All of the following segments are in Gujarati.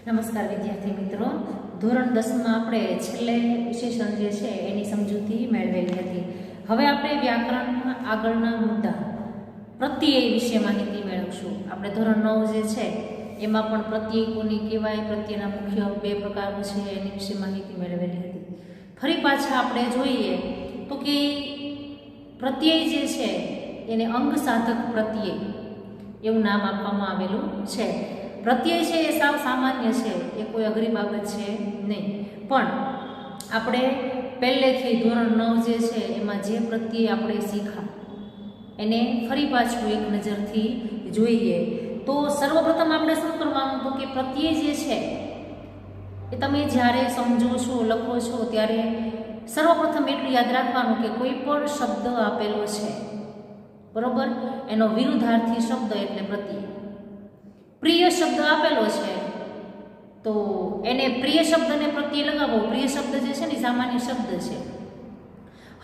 નમસ્કાર વિદ્યાર્થી મિત્રો, ધોરણ 10 માં આપણે છેલ્લે વિશેષણ જે છે એની સમજૂતી મેળવેલી હતી. હવે આપણે વ્યાકરણના આગળના મુદ્દા પ્રત્યય વિશે માહિતી મેળવશું. આપણે ધોરણ 9 જે છે એમાં પણ પ્રત્યય કોને કહેવાય, પ્રત્યયના મુખ્ય 2 પ્રકારો છે એની વિશે માહિતી મેળવેલી હતી. ફરી પાછા આપણે જોઈએ તો કે પ્રત્યય જે છે એને અંગ સાધક પ્રત્યય એવું નામ આપવામાં આવેલું છે. પ્રત્યય છે એ સાવ સામાન્ય છે, એ કોઈ અઘરી બાબત છે નહીં. પણ આપણે પહેલેથી ધોરણ 9 જે છે એમાં જે પ્રત્યય આપણે શીખા એને ફરી પાછું એક નજરથી જોઈએ તો સર્વપ્રથમ આપણે શું કરવાનું તો કે પ્રત્યય જે છે એ તમે જ્યારે સમજો છો, લખો છો ત્યારે સર્વપ્રથમ એટલું યાદ રાખવાનું કે કોઈ પણ શબ્દ આપેલો છે, બરોબર, એનો વિરુદ્ધાર્થી શબ્દ એટલે પ્રત્યય. પ્રિય શબ્દ આપેલો છે તો એને પ્રિય શબ્દને પ્રત્યય લગાવવો. પ્રિય શબ્દ જે છે ને સામાન્ય શબ્દ છે.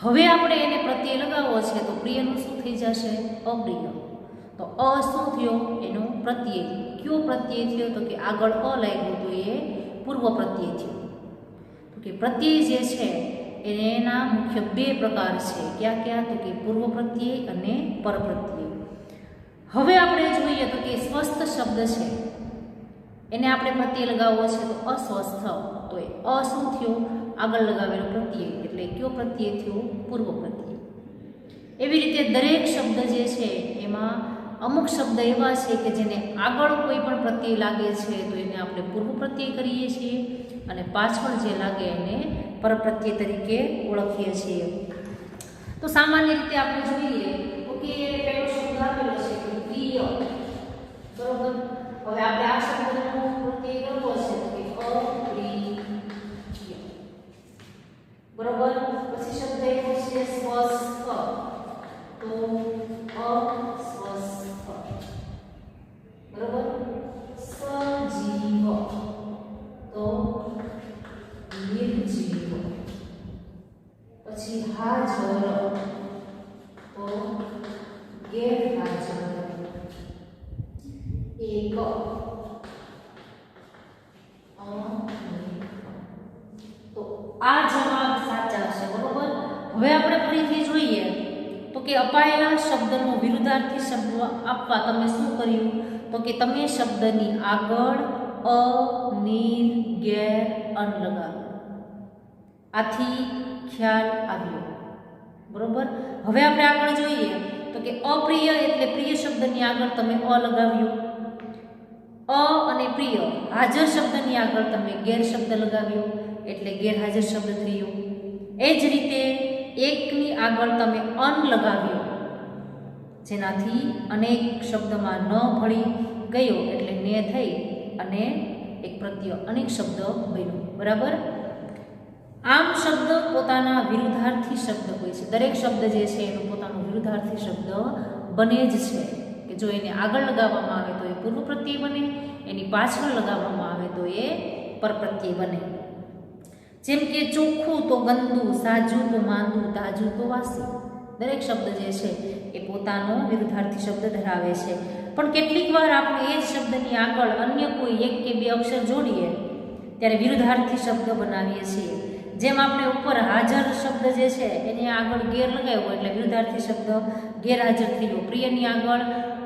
હવે આપણે એને પ્રત્યય લગાવવો છે તો પ્રિયનું શું થઈ જશે? અપ્રિય. તો અ શું થયો? એનો પ્રત્યય. કયો પ્રત્યય થયો તો કે આગળ અ લાગ્યું તો એ પૂર્વ પ્રત્યય થયો. તો કે પ્રત્યય જે છે એના મુખ્ય 2 પ્રકાર છે. ક્યાં ક્યાં? તો કે પૂર્વ પ્રત્યય અને પર પ્રત્યય. હવે આપણે જોઈએ તો કે સ્વસ્થ શબ્દ છે એને આપણે પ્રત્યય લગાવવો છે તો અસ્વસ્થ. તો એ અ શું થયો? આગળ લગાવેલો પ્રત્યય એટલે કયો પ્રત્યય થયો? પૂર્વ પ્રત્યય. એવી રીતે દરેક શબ્દ જે છે એમાં અમુક શબ્દ એવા છે કે જેને આગળ કોઈ પણ પ્રત્યય લાગે છે તો એને આપણે પૂર્વ પ્રત્યય કરીએ છીએ અને પાછળ જે લાગે એને પર પ્રત્યય તરીકે ઓળખીએ છીએ. તો સામાન્ય રીતે આપણે જોઈએ તો કે પહેલો શબ્દ આપેલો છે પ્રિય, બરોબર. હવે આપણે આ શબ્દનો પ્રત્યય કરવો છે તો કે અપ્રિય, બરોબર. પછી શબ્દ એવો છે સ્વસ્થ, તો અસ્વસ્થ, બરોબર. સજીવ તો નિર્જીવ. પછી હાજર તો ગેરહાજર. એક તો આ જવાબ સાચા છે, બરોબર. હવે આપણે ફરીથી જોઈએ તો કે અપાયેલા શબ્દનો વિરુદ્ધાર્થી શબ્દ આપવા તમે શું કર્યું તો કે તમે શબ્દની આગળ અ, નિર, ગેર, અન લગાવ્યો. આથી ખ્યાલ આવ્યો, બરોબર. હવે આપણે આગળ જોઈએ તો કે અપ્રિય એટલે પ્રિય શબ્દની આગળ તમે અ લગાવ્યું. અ અને પ્રિય હાજર શબ્દની આગળ તમે ગેર શબ્દ લગાવ્યો એટલે ગેરહાજર શબ્દ થયો. એ જ રીતે એકની આગળ તમે અન લગાવ્યો જેનાથી અનેક શબ્દમાં ન ભળી ગયો એટલે ને થઈ અને એક પ્રત્યય અનેક શબ્દ બન્યો, બરાબર. આમ શબ્દ પોતાના વિરુદ્ધાર્થી શબ્દ હોય છે. દરેક શબ્દ જે છે એનો પોતાનો વિરુદ્ધાર્થી શબ્દ બને જ છે કે જો એને આગળ લગાવવામાં આવે તો એ પૂર્વ પ્રત્યય બને, એની પાછળ લગાવવામાં આવે તો એ પર પ્રત્યય બને. જેમ કે ચોખ્ખું તો ગંદુ, સાજું તો માંદું, તાજું તો વાસી. દરેક શબ્દ જે છે એ પોતાનો વિરુદ્ધાર્થી શબ્દ ધરાવે છે. પણ કેટલીક વાર આપણે એ જ શબ્દની આગળ અન્ય કોઈ 1 કે 2 અક્ષર જોડીએ ત્યારે વિરુદ્ધાર્થી શબ્દ બનાવીએ છીએ. જેમ આપણે ઉપર હાજર શબ્દ જે છે એની આગળ ગેર લગાવ્યો એટલે વિરુદ્ધાર્થી શબ્દ ગેરહાજર થયો. પ્રિયની આગળ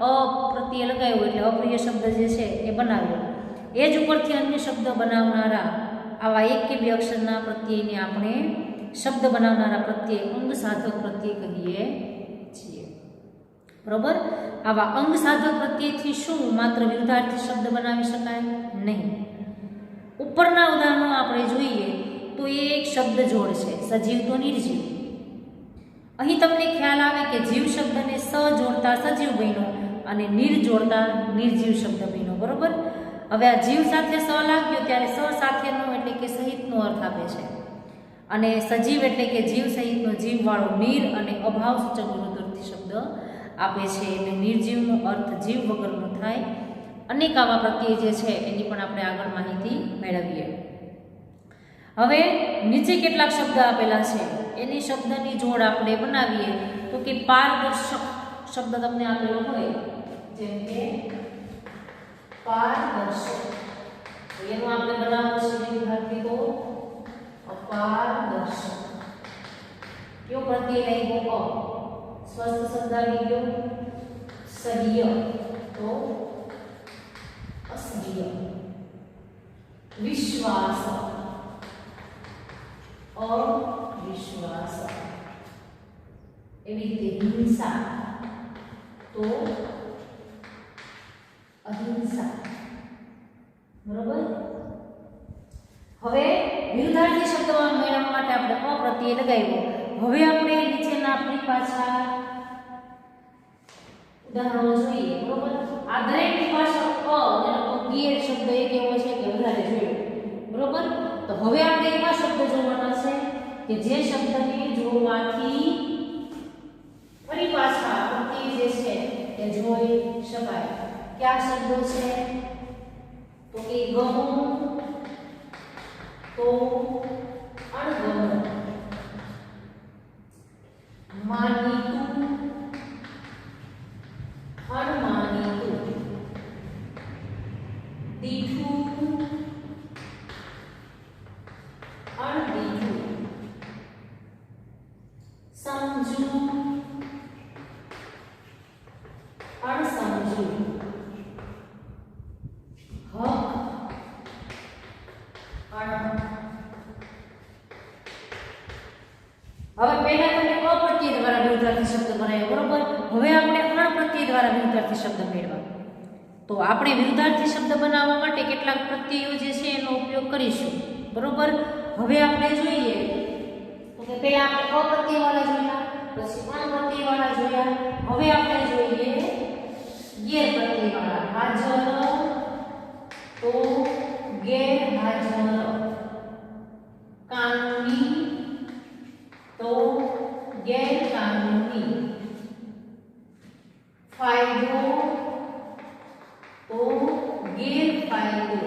અપ્રત્યય લગાવ્યો એટલે અપ્રિય શબ્દ જે છે એ બનાવ્યો. એ જ ઉપરથી અન્ય શબ્દ બનાવનારા આવા 1 કે 2 અક્ષરના પ્રત્યયને આપણે શબ્દ બનાવનારા પ્રત્યય અંગ સાધક પ્રત્યય કહીએ છીએ, બરોબર. આવા અંગ સાધક પ્રત્યયથી શું માત્ર વિરુદ્ધાર્થી શબ્દ બનાવી શકાય નહીં. ઉપરના ઉદાહરણો આપણે જોઈએ તો એ એક શબ્દ જોડ છે, સજીવ તો નિર્જીવ. અહીં તમને ખ્યાલ આવે કે જીવ શબ્દને સ જોડતા સજીવ બન્યો અને નિર જોડતા નિર્જીવ શબ્દ બન્યો, બરોબર. હવે આ જીવ સાથે સ લાગ્યો ત્યારે સ સાથેનો એટલે કે સહિતનો અર્થ આપે છે અને સજીવ એટલે કે જીવ સહિતનો જીવવાળો નિર અને અભાવ સૂચક વિરુદ્ધાર્થી શબ્દ આપે છે. એટલે નિર્જીવનો અર્થ જીવ વગરનો થાય. અનેક આવા પ્રત્યય જે છે એની પણ આપણે આગળ માહિતી મેળવીએ. હવે નીચે કેટલાક શબ્દ આપેલા છે એની શબ્દની જોડ આપણે બનાવીએ તો કે પારદર્શક શબ્દ તમને આપેલો હોય જેમ કે પારદર્શક, એનું આપણે બનાવવું છે વિદ્યાર્થી તો અપારદર્શક. કયો પ્રત્યય લાગ્યો? સ્વસ્થ શબ્દ આવી ગયો. સહ્ય તો અસહ્ય. વિશ્વાસ અવિશ્વાસ. એવી રીતે હિંસા તો અહિંસા. બરોબર. હવે વિરુદ્ધાર્થી શબ્દમાં મેળવવા માટે આપણે અપ્રત્યય લગાવ્યો. હવે આપણે નીચેના આપણી પાછા ઉદાહરણો જોઈએ. બરોબર. આ દરેકની પાછળ અને ગેર શબ્દ એક એવો છે કે વધારે જોયો. બરોબર. તો હવે આપણે એવા શબ્દ જોવાના છે કે જે શબ્દને જોવાથી ફરી પાછા પ્રત્યય જે છે એ જોઈ શકાય. કયા શબ્દો છે? તો કે ગમો તો અણગમો, માનીતું અણમાનીતું, દીઠું અણદીઠું, સમજુ અણસમજુ, હવે પહેલા તમે અપ્રત્યય દ્વારા વિરુદ્ધાર્થી શબ્દ બનાવ્યો. બરોબર. હવે આપણે અણપ્રત્યય દ્વારા વિરુદ્ધાર્થી શબ્દ મેળવવા. તો આપણે વિરુદ્ધાર્થી શબ્દ બનાવવા માટે કેટલાક પ્રત્યયો જે છે એનો ઉપયોગ કરીશું. બરોબર. હવે આપણે જોઈએ તો કે પહેલા આપણે અપ્રત્યય વાળા જોયા, પછી અણપ્રત્યય વાળા જોયા. હવે આપણે જોઈએ ગેર પ્રત્યય વાળા. હાજર તો ગેરહાજર, કાનૂની તો ગેરકાનૂની, ફાયદો તો ગેરફાયદો,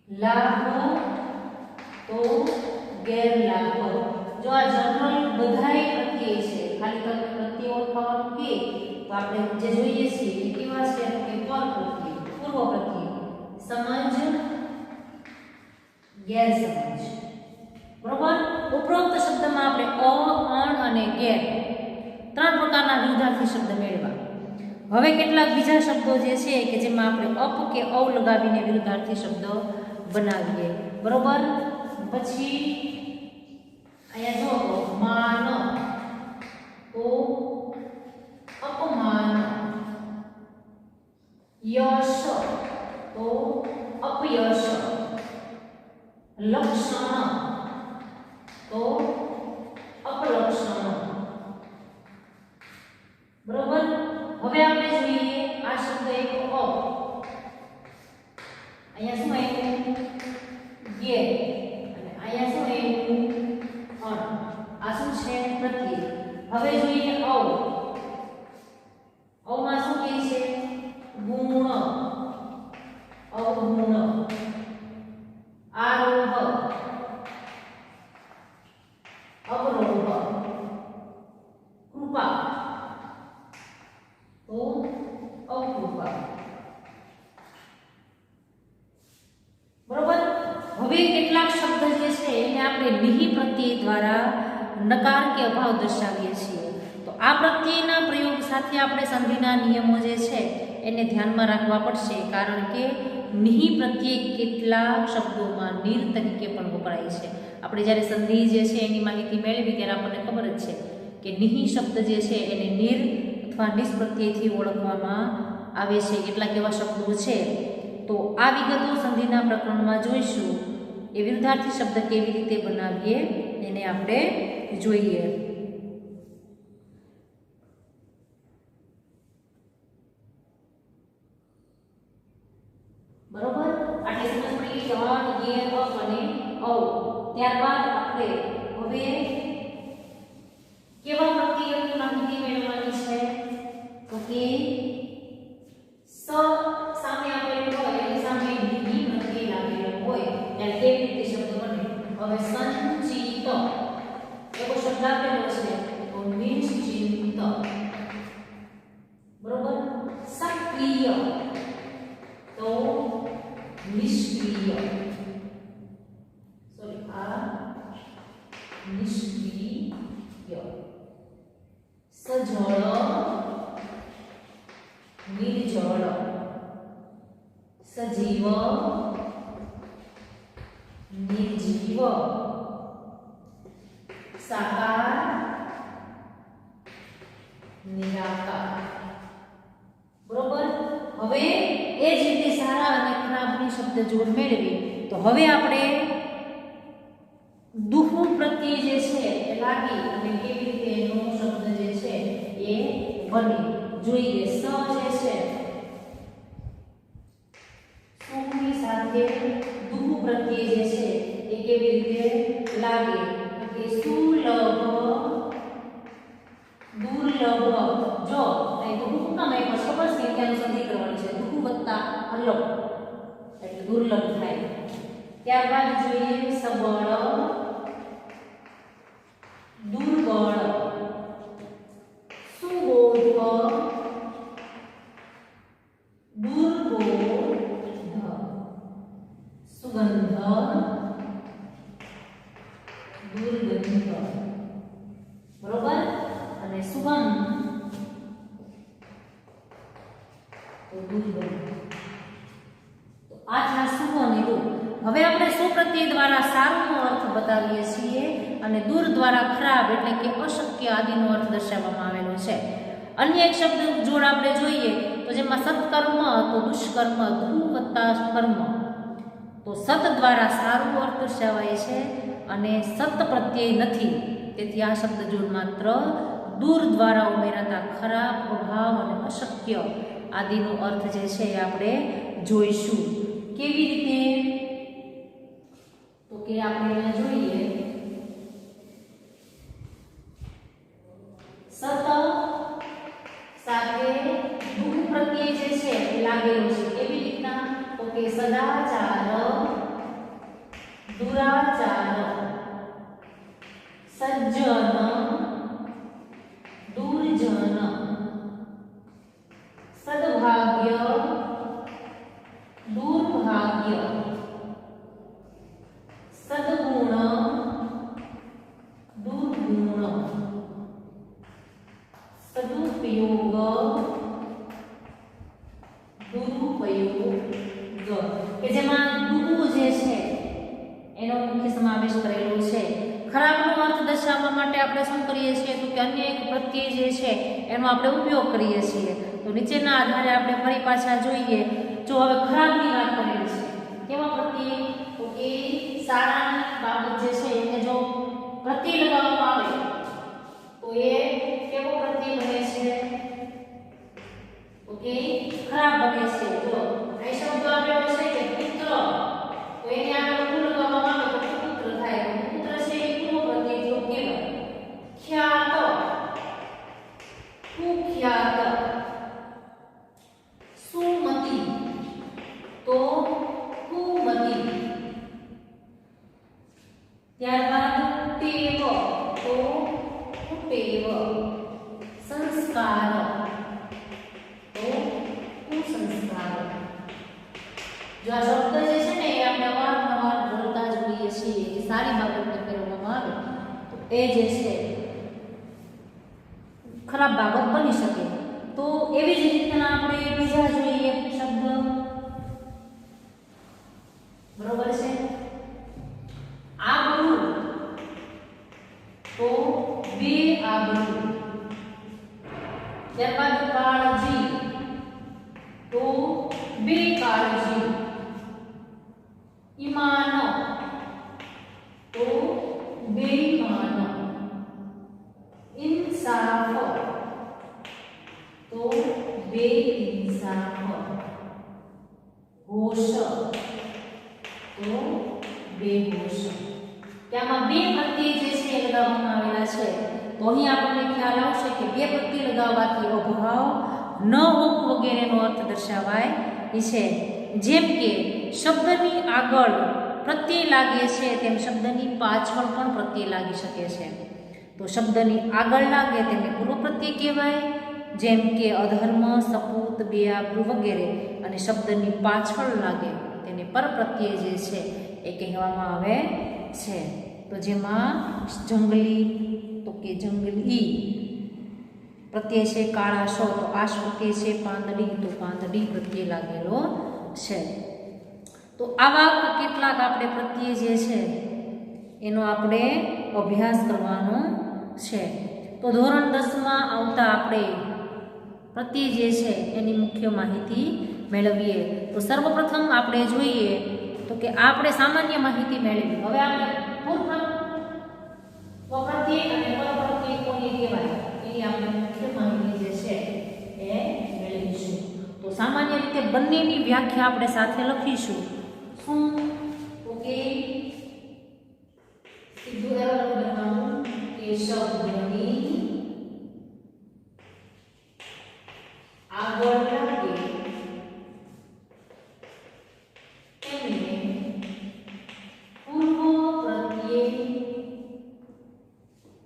લાભ તો ગેરલાભ. જો આ જનરલ બધાય પ્રત્યય છે. ખાલી તમે પ્રત્યય ઓળખાવાનું કે તો આપણે જે જોઈએ છીએ એ કેવા છે કે પર પ્રત્યય, પૂર્વ પ્રત્યય, સમજ ગેરસમજ. બરોબર. ઉપરોક્ત શબ્દમાં આપણે અણ અને ગેર ત્રણ પ્રકારના વિરુદ્ધાર્થી શબ્દ મેળવ્યા. હવે કેટલાક બીજા શબ્દો જે છે કે જેમાં આપણે અપ કે ઔ લગાવીને વિરુદ્ધાર્થી શબ્દ બનાવીએ. બરોબર. પછી અહીંયા જો માન તો અપમાન, યશ તો અપયશ, લક્ષણ તો અપલક્ષણ. બરોબર. હવે આપણે જોઈએ આ શબ્દ એક અ, અહીંયા શું આવ્યું? ગેર. અને અહીંયા શું આવ્યું? અણ. આ શું છે? પ્રત્યય. હવે જોઈએ ઔ. ઔમાં શું કહે છે? ગુણ, અવગુણ, આરોહ, અવરોહ, કૃપા તો અકૃપા. બરોબર. હવે કેટલાક શબ્દ જે છે એને આપણે નિહિ પ્રત્યય દ્વારા નકાર કે અભાવ દર્શાવીએ છીએ. તો આ પ્રત્યયના પ્રયોગ સાથે આપણે સંધિના નિયમો જે છે એને ધ્યાનમાં રાખવા પડશે. કારણ કે નિહિ પ્રત્યય કેટલાક શબ્દોમાં નિર તરીકે પણ વપરાય છે. આપણે જ્યારે સંધિ જે છે એની માહિતી મેળવી ત્યારે આપણને ખબર જ છે કે નિહિ શબ્દ જે છે એને નિર અથવા નિસ પ્રત્યયથી ઓળખવામાં આવે છે. કેટલાક એવા શબ્દો છે. તો આ વિગતો સંધિના પ્રકરણમાં જોઈશું. એ વિરુદ્ધાર્થી શબ્દ કેવી રીતે બનાવીએ એને આપણે જોઈએ. બરોબર. આટલી સમજ પડી કે અણ, ગેર, અપ અને ઔ. ત્યારબાદ આપણે હવે કેવા પ્રત્યયની માહિતી મેળવવાની છે? તો કે સ સામે આપેલું હોય એની સામે નિહિ પ્રત્યય લાગેલો હોય ત્યારે કેવી રીતે શબ્દ બને? હવે સંચિત એવો શબ્દ આપેલો છે તો નિશ્ચિત. બરોબર. સક્રિય તો નિષ્ક્રિય નિષ્ક્રિય સજળ નિર્જળ સજીવ નિર્જીવ સાકાર નિરાકાર બરોબર હવે એ જ રીતે સારા અને ખરાબની શબ્દ જોડ મેળવી તો હવે આપણે દુઃખ પ્રત્યે જે છે એ લાગી અને કેવી રીતે એનો શબ્દ જે છે એ બને જોઈએ સ જે છે સુખની સાથે દુઃખ પ્રત્યે જે છે એ કેવી રીતે લાગે કે સુલભ દુર્લભ જો અહીં દુઃખ કામ એક ખબર છે કે આનું સંધિ કરવાની છે દુઃખ વત્તા અલભ એટલે દુર્લભ થાય ત્યારબાદ જોઈએ સબળ દુર્બળ સુબોધ દુર્બોધ સુગંધ દુર્ગંધ બરોબર અને સુગંધ તો દુર્ગંધ તો આ છે સુગંધ રૂપ હવે આપણે સુપ્રત્યય દ્વારા સારુંનો અર્થ બતાવીએ છીએ અને દૂર દ્વારા ખરાબ એટલે કે અશક્ય આદિનો અર્થ દર્શાવવામાં આવેલો છે અન્ય એક શબ્દ જોડ આપણે જોઈએ તો જેમાં સત્કર્મ તો દુષ્કર્મ ધુ વત્તા કર્મ તો સત દ્વારા સારું અર્થ દર્શાવાય છે અને સત પ્રત્યય નથી તેથી આ શબ્દ જોડ માત્ર દૂર દ્વારા ઉમેરાતા ખરાબ અભાવ અને અશક્ય આદિનો અર્થ જે છે એ આપણે જોઈશું કેવી રીતે તો કે આપણે અહીંયા જોઈએ સત સાથે દુઃખ પ્રત્યય જે છે એ લાગેલો છે કેવી રીતના તો કે સદાચાર દુરાચાર સજ્જન દુર્જન સદભાગ્ય દુર્ભાગ્ય સદગુણ દુર્ગુણ સદુપયોગ દુરુપયોગ કે જેમાં દુઃખ જે છે એનો મુખ્ય સમાવેશ કરેલો છે ખરાબનો અર્થ દર્શાવવા માટે આપણે શું કરીએ છીએ તો કે અન્ય એક પ્રત્યય જે છે એનો આપણે ઉપયોગ કરીએ છીએ તો નીચેના આધારે આપણે ફરી પાછા જોઈએ જો હવે ખરાબની વાત કરેલી છે કેવા પ્રત્યય તો કે સારાની બાબત જે છે એને જો પ્રત્યય લગાવવામાં આવે તો એ કેવો પ્રત્યય બને છે તો કે ખરાબ બને છે જો આ શબ્દ આપેલો છે કે પુત્ર તો એને આપણે પૂ લગાવવામાં આવે તો પુત્ર થાય તો પુત્ર છે એ પૂર્વ પ્રત્યય જો કહેવાય ખ્યાત કુખ્યાત સુમતિ તો કુમતિ ત્યારબાદ ટેવ તો કુટેવ સંસ્કાર તો કુસંસ્કાર જો આ શબ્દ જે છે ને એ આપણે અવારનવાર બોલતા જ હોઈએ છીએ કે સારી બાબતને કરવામાં આવે તો એ જે છે ખરાબ બાબત બની શકે તો એવી જ રીતના આપણે બીજા જોઈએ શબ્દ બરોબર છે આબરૂ તો બે આબરૂ ત્યારબાદ કાળજી તો બે કાળજી ઈમાન તો બે ઈમાન इंसाफ तो बे इंसाफ होश तो बेहोश त्याમાં બે પ્રત્યય જે છે એ લગાવવામાં આવેલા છે તો અહીં આપણને ખ્યાલ આવશે કે બે પ્રત્યય લગાવવાથી અભાવ ન હોવું વગેરેનો અર્થ દર્શાવાય છે જેમ કે શબ્દની આગળ પ્રત્યય લાગે છે તેમ શબ્દની પાછળ પણ પ્રત્યય લાગી શકે છે તો શબ્દની આગળ લાગે તેને પૂર્વ પ્રત્યય કહેવાય જેમ કે અધર્મ સપૂત બેઆબરૂ વગેરે અને શબ્દની પાછળ લાગે તેને પરપ્રત્યય જે છે એ કહેવામાં આવે છે. તો જેમાં જંગલી તો કે જંગલી પ્રત્યય છે. કાળાશો તો આશ પ્રત્યય છે. પાંદડી તો પાંદડી પ્રત્યય લાગેલો છે. તો આવા કેટલાક આપણે પ્રત્યય જે છે એનો આપણે અભ્યાસ કરવાનો છે. તો ધોરણ 10માં આવતા આપણે પ્રત્યય જે છે એની મુખ્ય માહિતી મેળવીએ. તો સર્વપ્રથમ આપણે જોઈએ તો કે આપણે સામાન્ય માહિતી મેળવી. હવે આપણે પ્રત્યય અને પરપ્રત્યય કોને કહેવાય એની આપણે મુખ્ય માહિતી જે છે એ મેળવીશું. તો સામાન્ય રીતે બંનેની વ્યાખ્યા આપણે સાથે લખીશું. શું તો કે સીધું લખવાનું કે શબ્દની આગળ લાગે તેને પૂર્વ પ્રત્યય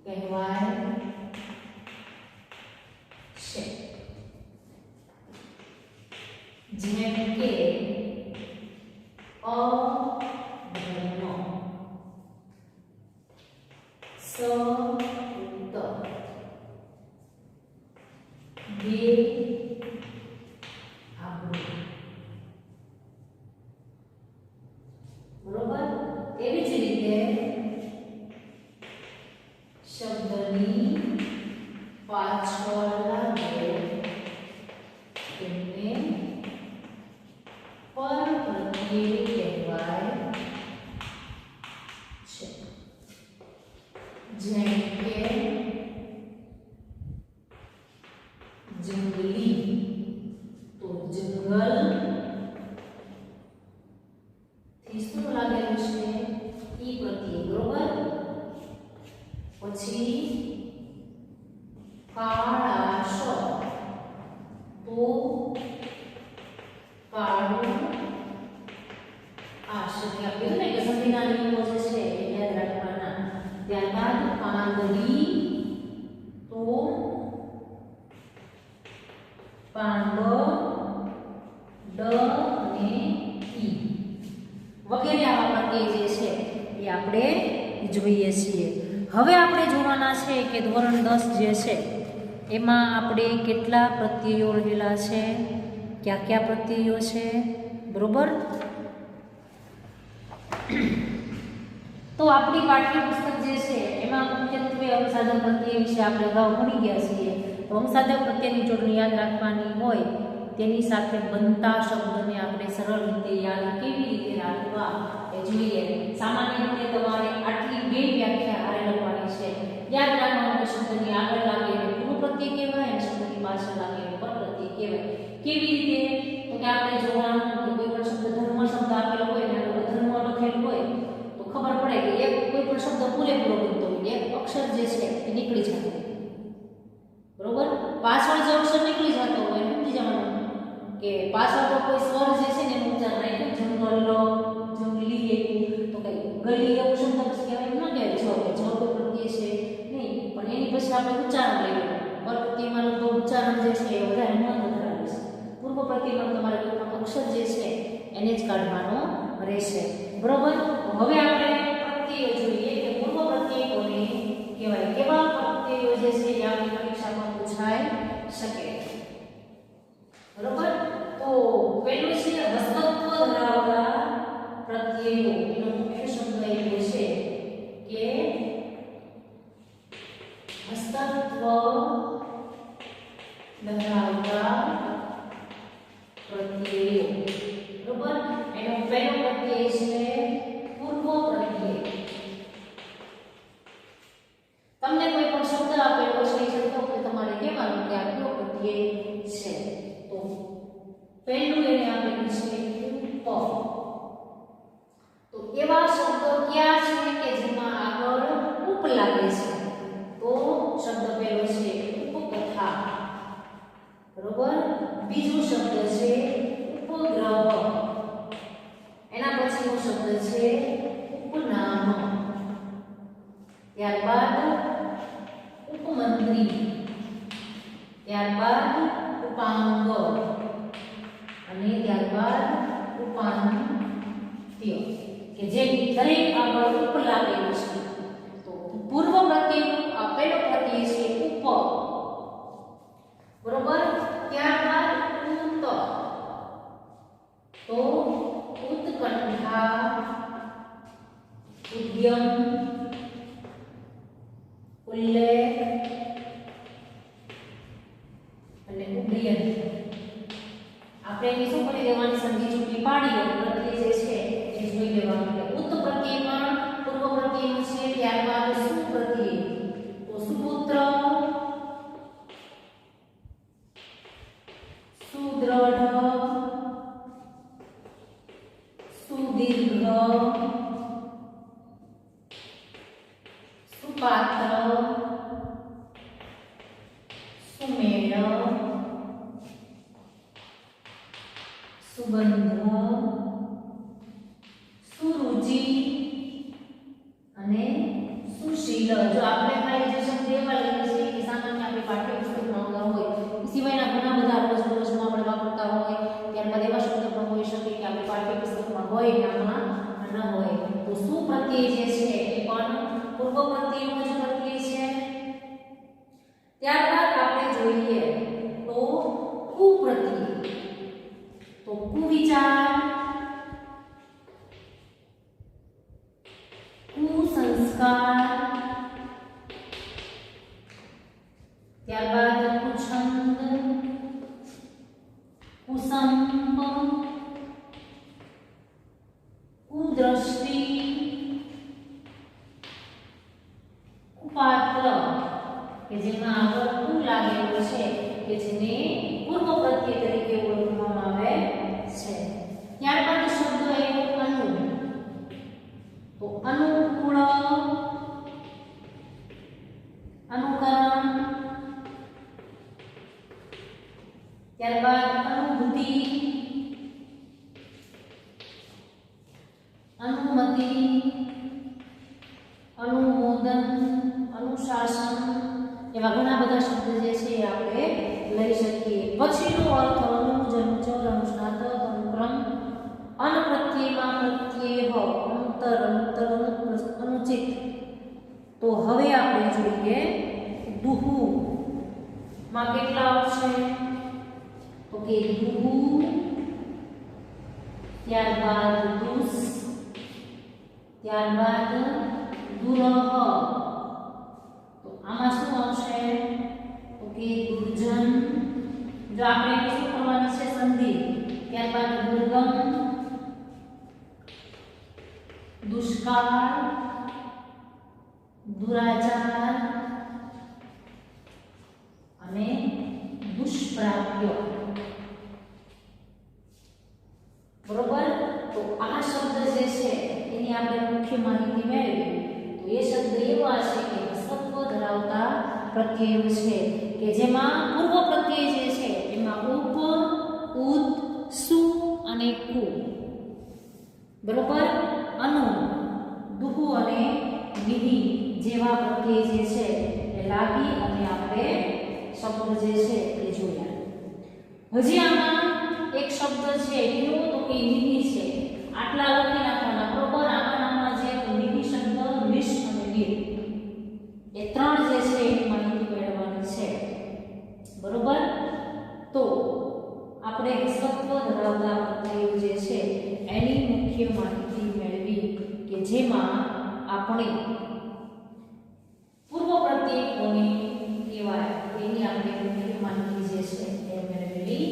કહેવાય છે. જેમ કે અધર્મ, સૂત, બેઆબરૂ. બરોબર. એવી જ રીતે શબ્દની પાછળ લાગે તેને પરપ્રત્યય કહેવાય છે. જેમ કે જંગલી તો જંગલ થી શું લાગેલું છે ઈ પ્રત્યય. બરોબર. પછી કાળાશ તો કાળું આશ. ત્યાં કીધું ને કે સંધિના નિયમો જે છે એ યાદ રાખવાના. ત્યારબાદ પાંદડી તો પાંદ ડ અને ઈ વગેરે આવા પ્રત્યય જે છે એ આપણે જોઈએ છીએ. હવે આપણે જોવાના છે કે ધોરણ 10 જે છે એમાં આપણે કેટલા પ્રત્યયો રહેલા છે, કયા કયા પ્રત્યયો છે. બરોબર. તો આપણી પાઠ્યપુસ્તક જે છે એમાં મુખ્યત્વે અંગસાધક પ્રત્યય વિશે આપણે અગાઉ ભણી ગયા છીએ. તો અંગસાધક પ્રત્યયની જોડણી યાદ રાખવાની હોય તેની સાથે બનતા શબ્દને આપણે સરળ રીતે યાદ કેવી રીતે રાખવા એ જોઈએ. સામાન્ય રીતે તમારે આટલી બે વ્યાખ્યા હારે લખવાની છે. યાદ રાખવાનું કે શબ્દની આગળ લાગે એને પૂર્વ પ્રત્યય કહેવાય અને શબ્દની પાછળ લાગે એને પરપ્રત્યય કહેવાય. કેવી રીતે તો કે આપણે જોવાનું કે કોઈ પણ શબ્દ ધર્મ શબ્દ આપેલો હોય ને અધર્મ લખેલું હોય તો ખબર પડે કે એક કોઈ પણ શબ્દ પૂરેપૂરો બનતો હોય, એક અક્ષર જે છે એ નીકળી જતો હોય. બરોબર. પાછળ જે અક્ષર નીકળી જતો હોય સમજી જવાનું કે પાછળ તો કોઈ સ્વર જે છે ને એનું ઉચ્ચારણ રાખ્યું. જંગલ, જંગલી તો કઈ ગલી એવું શબ્દ પછી કહેવાય ન કહેવાય. જો કે જો કોઈ પ્રત્યય છે નહીં પણ એની પછી આપણે ઉચ્ચારણ લઈએ. પરપ્રત્યયમાં તો ઉચ્ચારણ જે છે એ વધારે મહત્વ ધરાવે છે. પૂર્વ પ્રત્યયમાં તમારે કોઈ પણ અક્ષર જે છે એને જ કાઢવાનો રહેશે. બરોબર. હવે આપણે પ્રત્યયો જોઈએ કે પૂર્વ પ્રત્યય કોને કહેવાય. કેવા પ્રત્યયો જે છે એ આપણી પરીક્ષામાં પૂછાઈ શકે. બરોબર. તો પહેલું છે હસ્તત્વ ધરાવતા પ્રત્યયો. એનો મુખ્ય શબ્દ એવો છે કે હસ્તત્વ ધરાવતા પ્રત્યયો. બરોબર. એનો પહેલો પ્રત્યય છે પૂર્વ પ્રત્યય. તમને કોઈ પણ શબ્દ આપેલો છે એ શબ્દ ઉપર તમારે કહેવાનું કે આ કયો પ્રત્યય છે. તો પહેલું એને આપેલું છે ઉપ. તો એવા શબ્દો ક્યાં છે કે જેમાં આગળ ઉપ લાગે છે. તો શબ્દ પહેલો છે ઉપકથા. બરોબર. બીજો શબ્દ છે ઉપગ્રહ. એના પછીનો શબ્દ છે ઉપનામ. ત્યારબાદ ઉપમંત્રી. ત્યારબાદ ઉપાંગ અને ત્યારબાદ ઉપાન ઉદયંત આપણે એની શું કરી દેવાની સંધિ ચૂંટણી પાડી અને પ્રત્યય જે છે એ જોઈ લેવાનું કે ઉત પ્રત્યયમાં પૂર્વ પ્રત્યયનું છે ત્યારબાદ સુ પ્રત્યય તો સુપુત્ર સુદ્રઢ સુદીર્ઘ સુપાત્ર સુમેળ સુગંધ સુરુચિ અને સુશીલ જો આપણે ખાલી જે શબ્દ એવા લઈએ છીએ કે સામાન્ય આપણી પાઠ્યપુસ્તકમાં અંદર હોય એ સિવાયના ઘણા બધા રોજબરોજમાં આપણે વાપરતા હોય ત્યારબાદ એવા શબ્દ પણ હોઈ શકે કે આપણી પાઠ્યપુસ્તકમાં હોય ને આમાં ન હોય તો શું પ્રત્યય જે છે એ પણ પૂર્વ પ્રત્યયનો જ પ્રત્યય છે ત્યારબાદ આપણે જોઈએ તો કુ પ્રત્યય તો કુવિચાર કુસંસ્કાર ત્યારબાદ કુછંદ કુસંપ કુદ્રષ્ટિ કુપાત્ર કે જેમાં આગળ કુ લાગેલો છે કે જેને પૂર્વ પ્રત્યય તરીકે ઓળખવામાં આવે છે ત્યારબાદ શબ્દ આવ્યો અનુ તો અનુકૂળ અનુકરણ ત્યારબાદ અનુભૂતિ અનુમતિ અનુમોદન અનુશાસન એવા ઘણા બધા શબ્દ જે છે એ આપણે લઈ શકીએ પછીનો અર્થ અનુજ અનુચર અનુસ્નાતક અનુક્રમ અન પ્રત્યયમાં પ્રત્યય અંતર અંતર અનુચિત તો હવે આપણે જોઈએ દુહુ માં કેટલા આવશે તો કે દુહુ ત્યારબાદ દુસ ત્યારબાદ દુરહ તો આમાં શું આવશે તો કે દુર્જન જો આપણે શું કરવાની છે સંધિ ત્યારબાદ દુર્ગમ દુષ્કાળ દુરાચાર અને દુષ્પ્રાપ્ય બરોબર તો આ શબ્દ જે છે એની આપણે મુખ્ય માહિતી મેળવી તો એ શબ્દ એવા છે કે સત્વ ધરાવતા પ્રત્યયો છે કે જેમાં પૂર્વ પ્રત્યય જે છે એમાં ઉપ ઉદ સુ અને કુ બરોબર અનુ દુહુ અને નિહિ જેવા પ્રત્યય જે છે એ લાગી અને આપણે શબ્દ જે છે એ જોયા હજી આમાં એક શબ્દ છે કેવો તો કે નિહિ છે આટલા લખી નાખવાના બરોબર આમાં જે નિહિ શબ્દ નિશ અને નિર એ ત્રણ જે છે એની માહિતી મેળવવાની છે બરોબર તો આપણે સત્વ ધરાવતા પ્રત્યયો જે છે એની મુખ્ય માહિતી મેળવી કે જેમાં આપણે પૂર્વ પ્રત્યય કોને કહેવાય એની આપણે મુખ્ય માહિતી જે છે એ મેળવેલી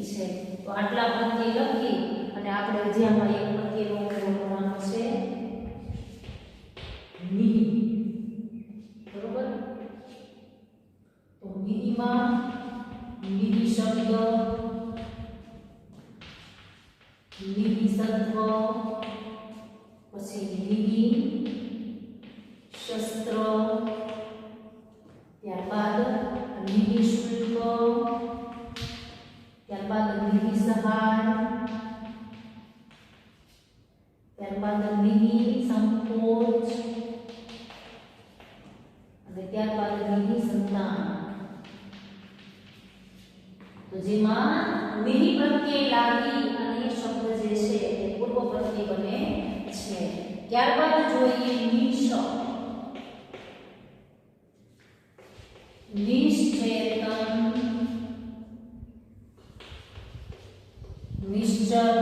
છે તો આટલા પ્રત્યય લખી અને આપણે જે આમાં એક પ્રત્યયનો ઉપયોગ કરવાનો છે નિહિ બરોબર તો નિહિમાં નિહિ શબ્દ નિહિ સત્વ પછી નિહિ શસ્ત્ર ત્યારબાદ નિહિ શુલ્ક ત્યારબાદ નિહિ સહાય ત્યારબાદ નિહિ સંકોચ અને ત્યારબાદ નિહિ સંતાન તો જેમાં નિહિ પ્રત્યય લાગી અને શબ્દ જે છે એ પૂર્વ પ્રત્યય બને છે ત્યારબાદ જોઈએ નિશ નિશ્ચેતન નિશ્ચલ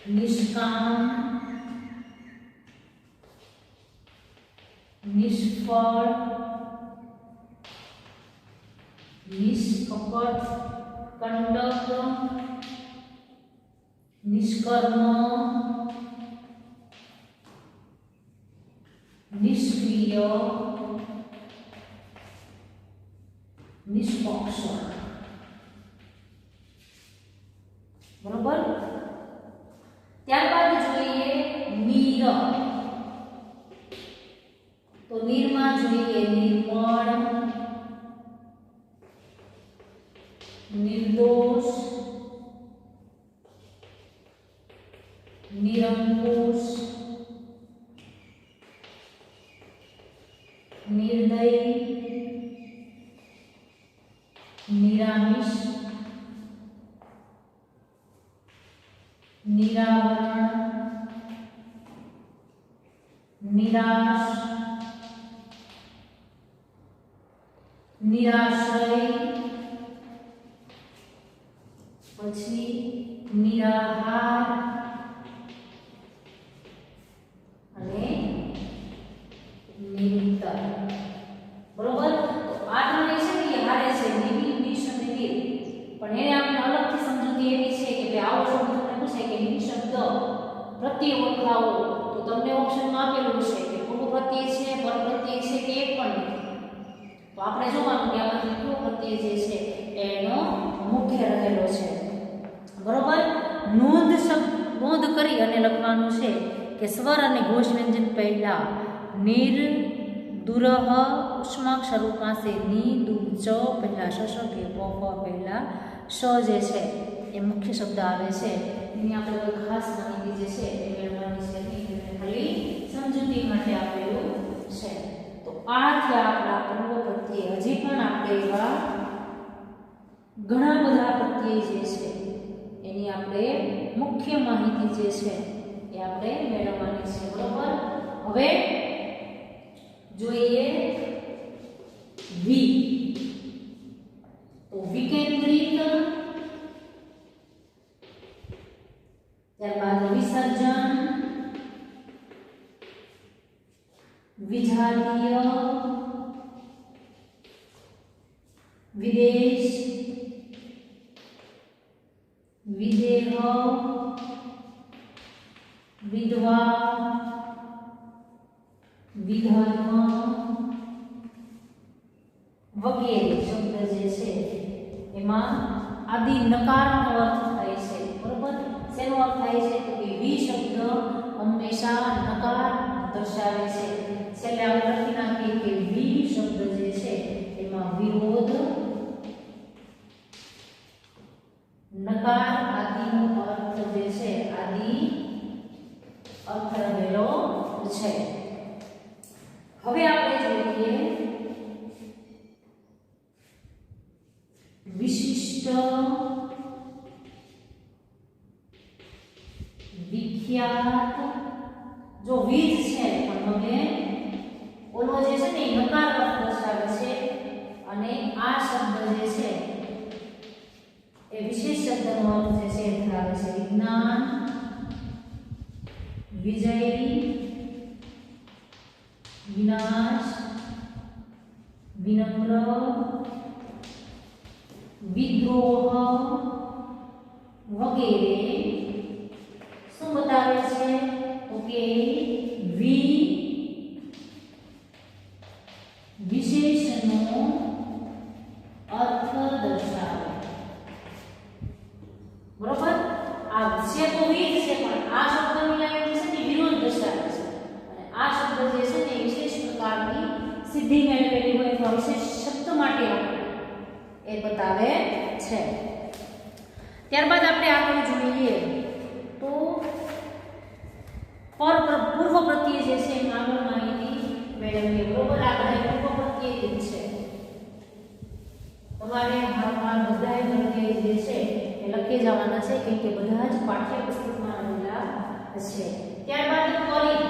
નિષ્કામ નિષ્ફળ નિષ્કપટ, કંડક, નિષ્કર્મ, નિષ્ક્રિય, નિષ્પક્ષ. બરોબર. ત્યારબાદ જોઈએ નીર. તો નીરમાં જોઈએ નિર્મળ, નિર્દોષ, નિરંકુશ, નિર્દય, નિરામિષ, નિરાવરણ, નિરાશ, નિરાશ્રય, પછી નિરાહાર અને નિરુત્તર. બરોબર. તો આ ત્રણેય છે ને એ હારે છે, નિમિ, નિશ અને નિર. પણ એને આપણે અલગથી સમજૂતી એવી છે કે ભાઈ આવો શબ્દ તમને પૂછે કે નિ શબ્દ પ્રત્યય ઓળખાવો, તો તમને ઓપ્શનમાં આપેલું છે કે પૂર્વ પ્રત્યય છે, પર પ્રત્યય છે કે એક પણ નથી. તો આપણે જોવાનું કે આમાંથી કયો પ્રત્યય જે છે એનો મુખ્ય રહેલો છે. બરોબર. નોંધ કરી અને લખવાનું છે કે સ્વર અને ઘોષ વ્યંજન પહેલા નિર, દુરહ, ઉષ્માક્ષરો પાસે ની, દુ, ચ પહેલા શ કે પ પહેલા શ જે છે એ મુખ્ય શબ્દ આવે છે. એની આપણે કોઈ ખાસ માહિતી જે છે એ મેળવવાની છે નહીં, ખાલી સમજૂતી માટે આપેલું છે. તો આ થયા આપણા પૂર્વ પ્રત્યય. હજી પણ આપણે એવા ઘણા બધા પ્રત્યય જે છે એની આપણે મુખ્ય માહિતી જે છે એ આપણે મેળવવાની છે. બરોબર. હવે જોઈએ વી. તો વિકેન્દ્રિત, ત્યારબાદ વિસર્જન, વિજાતીય, વિદેશ, વિદેહ, વિધવા, વિધર્મ વગેરે શબ્દ જે છે એમાં આદિ નકારનો અર્થ થાય છે. બરોબર. શેનો અર્થ થાય છે તો કે વી શબ્દ હંમેશા નકાર દર્શાવે છે. છેલ્લે આપણે લખી નાખીએ કે વી શબ્દ જે છે એમાં વિરોધ, નકાર આદિનો અર્થ જે છે આદિ અર્થ રહેલો છે. હવે આપણે જોઈએ વિશિષ્ટ, વિખ્યાત. જો વીજ છે પણ હવે ઓલો જે છે ને નકાર અર્થ દર્શાવે છે અને આ શબ્દ જે છે એ વિશેષ શબ્દનો અર્થ જે છે એ ધરાવે છે. વિજ્ઞાન, વિજય, વિનાશ, વિનમ્ર, વિદ્રોહ વગેરે શું બતાવે છે તો કે વી વિશેષનો અર્થ દર્શાવે. બરોબર. આ છે તો વીજ છે પણ આ શબ્દની લાઈન છે ને વિરોધ દર્શાવે છે અને આ શબ્દ જે છે ને વિશેષ પ્રકારની સિદ્ધિ મેળવેલી હોય તો વિશેષ શબ્દ માટે એ બતાવે છે. ત્યારબાદ આપણે આગળ જોઈએ તો પૂર્વ પ્રત્યય જે છે એમાં આગળ માહિતી મેળવીએ. બરોબર. આગળ પૂર્વ પ્રત્યય છે તમારે હાલમાં બધા પ્રત્યય જે છે એ લખી જવાના છે કેમ કે બધા જ પાઠ્યપુસ્તકમાં રહેલા છે. ત્યારબાદ કરી.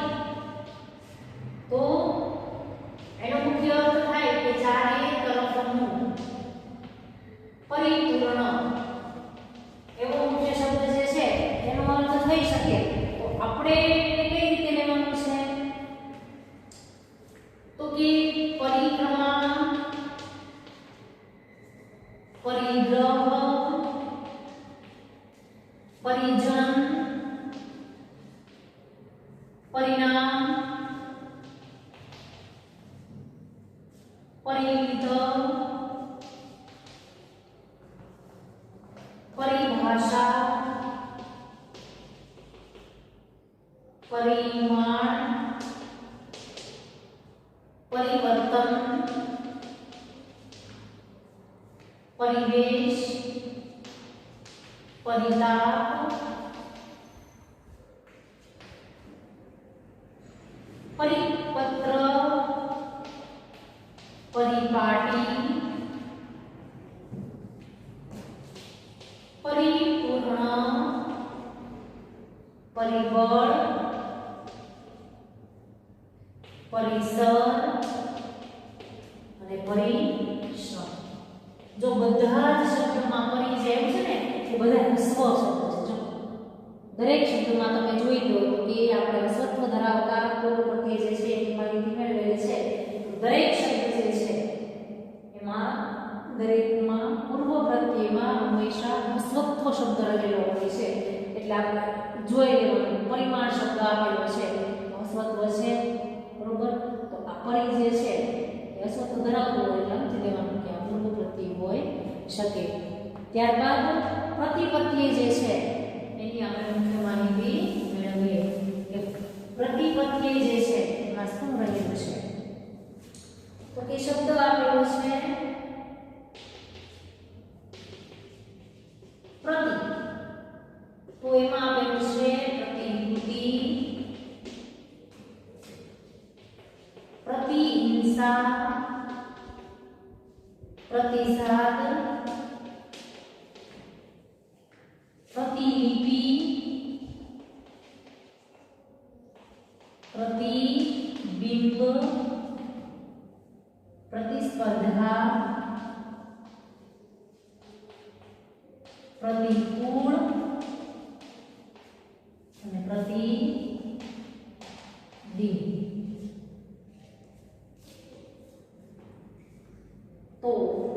તો એનો મુખ્ય અર્થ થાય કે ચારે તરફનું પરિપૂર્ણ એવો મુખ્ય શબ્દ જે છે એનો અર્થ થઈ શકે. તો આપણે કઈ રીતે લેવાનું છે તો કે પરિક્રમા, પરિગ્રહ, પરિજન, પરિણામ, પરિમિત, પરિભાષા, પરિમાણ, પરિવર્તન, પરિવેશ, પરિતાપ, પરિપત્ર, પરિપાટી, પરિપૂર્ણ, પરિબળ, પરિસર અને પરિશ્રમ. જો બધા જ શબ્દોમાં પરી જે આવ્યું છે ને એ બધા સ્વ શબ્દ છે. જો દરેક શબ્દમાં તમે જોઈ લો કે આપણે સ્વત્વ ધરાવતા પૂર્વ પ્રત્યય જે છે એની માહિતી મેળવેલી છે. દરેક શબ્દ જે છે એમાં દરેકમાં પૂર્વ પ્રત્યયમાં હંમેશા સ્વત્વ શબ્દ રહેલો હોય છે. એટલે આપણે જોઈ લેવાનું પરિમાણ શબ્દ આપેલો છે સ્વત્વ છે, બરોબર. તો આ પરી જે છે એ અસ્વત્વ ધરાવતું હોય એટલે સમજી લેવાનું કે આ પૂર્વ પ્રત્યય હોય શકે. ત્યારબાદ પ્રતિપત્તિય જે છે એની આપણે મુખ્ય માહિતી મેળવીએ કે પ્રતિપત્તિય જે છે એમાં શું રહેલું છે. તો કે શબ્દ આપેલો છે પ્રતિ, તો એમાં આપેલું છે પ્રતિભૂતિ, પ્રતિહિંસા, પ્રતિસાદ, પ્રતિલિપિ, પ્રતિબિંબ, પ્રતિસ્પર્ધા, પ્રતિકૂળ અને પ્રતિબિંબ. તો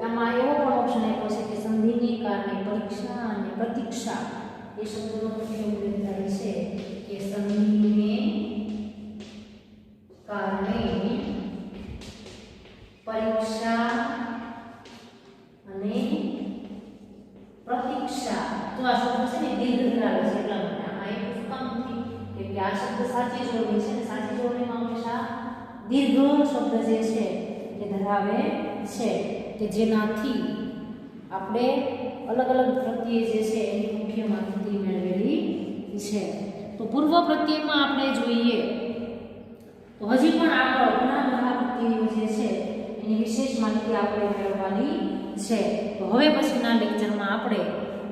આમાં એવો પણ ઓપ્શન આપ્યો છે કે સંધિને કારણે પરીક્ષા અને પ્રતીક્ષા એ શબ્દોનો મુખ્ય ઉલ્લેખ થાય છે કે સંધિને કારણે પરીક્ષા અને પ્રતીક્ષા. તો આ શબ્દ છે ને દીર્ઘ ધરાવે છે એટલા માટે આમાં એક કામ નથી કે આ શબ્દ સાચી જોડણી છે ને સાચી જોડણીમાં હંમેશા દીર્ઘ શબ્દ જે છે એ ધરાવે છે કે જેનાથી આપણે અલગ અલગ પ્રત્યય જે છે એની મુખ્ય માહિતી મેળવેલી છે. તો પૂર્વ પ્રત્યયમાં આપણે જોઈએ તો હજી પણ આગળ ઘણા બધા પ્રત્યયો જે છે એની વિશેષ માહિતી આપણે મેળવવાની છે. તો હવે પછીના લેક્ચરમાં આપણે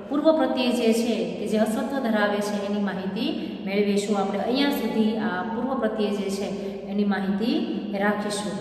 પૂર્વ પ્રત્યય જે છે કે જે અસ્વત્વ ધરાવે છે એની માહિતી મેળવીશું. આપણે અહીંયા સુધી આ પૂર્વ પ્રત્યય જે છે એની માહિતી રાખીશું.